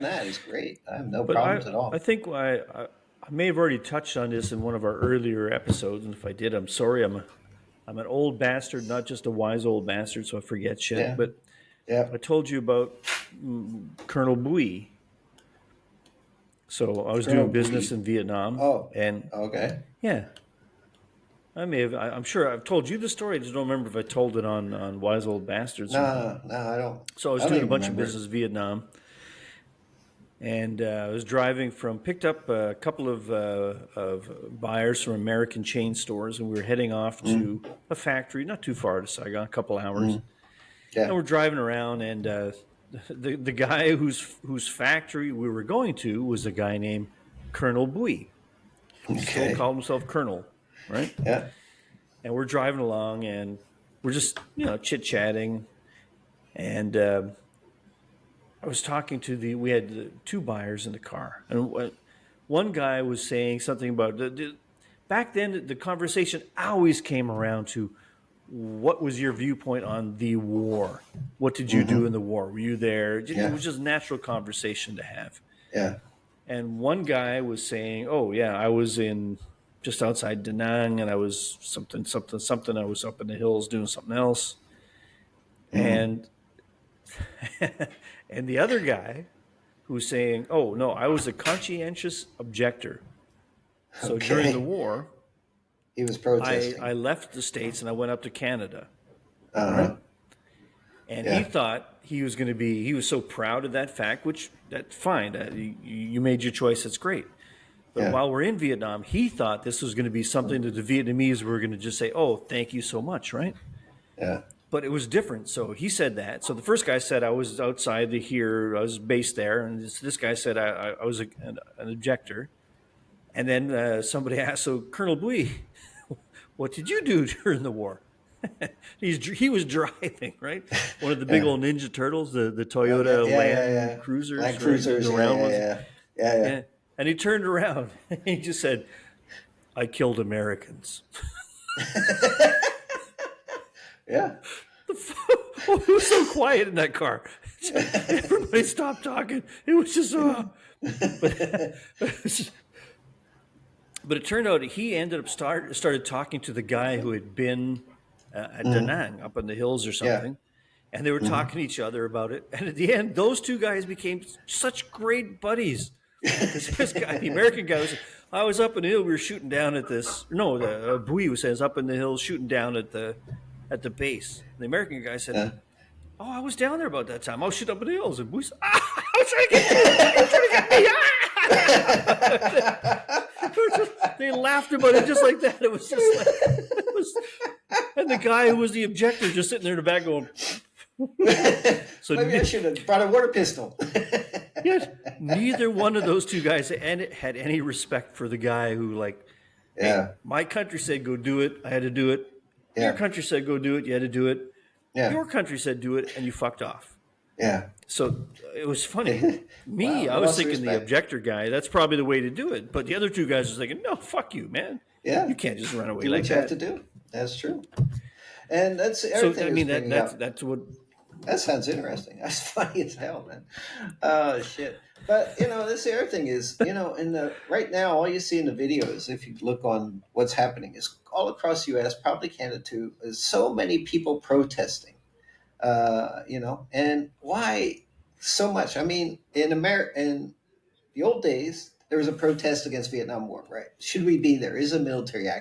that is great. I have no But problems at I all. think I may have already touched on this in one of our earlier episodes, and if I did, I'm sorry. I'm an old bastard, not just a wise old bastard, so I forget shit. Yeah. But Yeah. I told you about Colonel Bui. So I was Colonel doing business Bui. in Vietnam, Oh, and okay. yeah, I may have. I'm sure I've told you the story. I just don't remember if I told it on Wise Old Bastards or not. No, no, I don't. So I was I don't doing a even bunch of remember it. business in Vietnam, and I was driving picked up a couple of buyers from American chain stores, and we were heading off Mm, to a factory not too far to Saigon, a couple hours. mm, And yeah. we're driving around, and the guy whose factory we were going to was a guy named Colonel Bui. He still Okay. called himself Colonel, right? Yeah. And we're driving along, and we're just chit chatting, and I was talking to we had two buyers in the car, and one guy was saying something about back then the conversation always came around to what was your viewpoint on the war? What did you do in Mm-hmm. the war? Were you there? It Yeah. was just natural conversation to have. Yeah. And one guy was saying, "Oh yeah, I was in just outside Da Nang, and I was something, something, something. I was up in the hills doing something else." Mm, And and the other guy who's saying, "Oh no, I was a conscientious objector. So during the okay. war, He was I protesting. left the States and I went up to Canada, right? Uh-huh. And he Yeah. thought he was going to be. He was so proud of that fact, which that's fine. You made your choice. That's great. But Yeah. while we're in Vietnam, he thought this was going to be something that the Vietnamese were going to just say, "Oh, thank you so much," right? Yeah. But it was different. So he said that. So the first guy said I was outside the here, I was based there, and this guy said I was an objector. And then somebody asked, "So Colonel Bui, what did you do during the war?" He was driving, right, one of the big Yeah. old Ninja Turtles, the Okay. Toyota Yeah. Yeah. Land Yeah. Cruisers, Land right, the cruisers. Yeah. round Yeah. ones. Yeah. Yeah. Yeah. Yeah, and he turned around and he just said, "I killed Americans." Yeah. It was so quiet in that car. Everybody stopped talking. It was just, but, but it turned out he ended up started talking to the guy who had been at Da Mm, Nang up in the hills or yeah. something, and they were Hmm. talking to each other about it. And at the end, those two guys became such great buddies. Because this guy, the American guy, I was up in the hill. We were shooting down at this. No, the Bui was saying, up in the hills shooting down at the base. The American guy said, Yeah. "Oh, I was down there about that time. I was shooting up in the hills." And Bui said, "Ah, I was trying to get you. You were trying to get me." They laughed about it just like that. It was just like it was, and the guy who was the objector just sitting there in the back going. So Maybe I should have brought a water pistol. yet neither one of those two guys had any respect for the guy who, like, hey, Yeah. my country said go do it, I had to do it. Your Yeah. country said go do it, you had to do it. Yeah. Your country said do it, and you fucked off. Yeah. So it was funny. Me, Wow. I No was loss of thinking the respect. objector guy, that's probably the way to do it. But the other two guys was thinking, no, fuck you, man. Yeah. You can't just run away Do like what you have to that. do. That's true. And that's So everything I I was mean bringing that's up. that's what. That sounds interesting. That's funny as hell, man. Oh shit! But this the other thing is, in the right now, all you see in the videos, if you look on what's happening, is all across the U.S., probably Canada too, is so many people protesting. And why so much? I mean, in the old days, there was a protest against Vietnam War, right? Should we be there? Is a military act.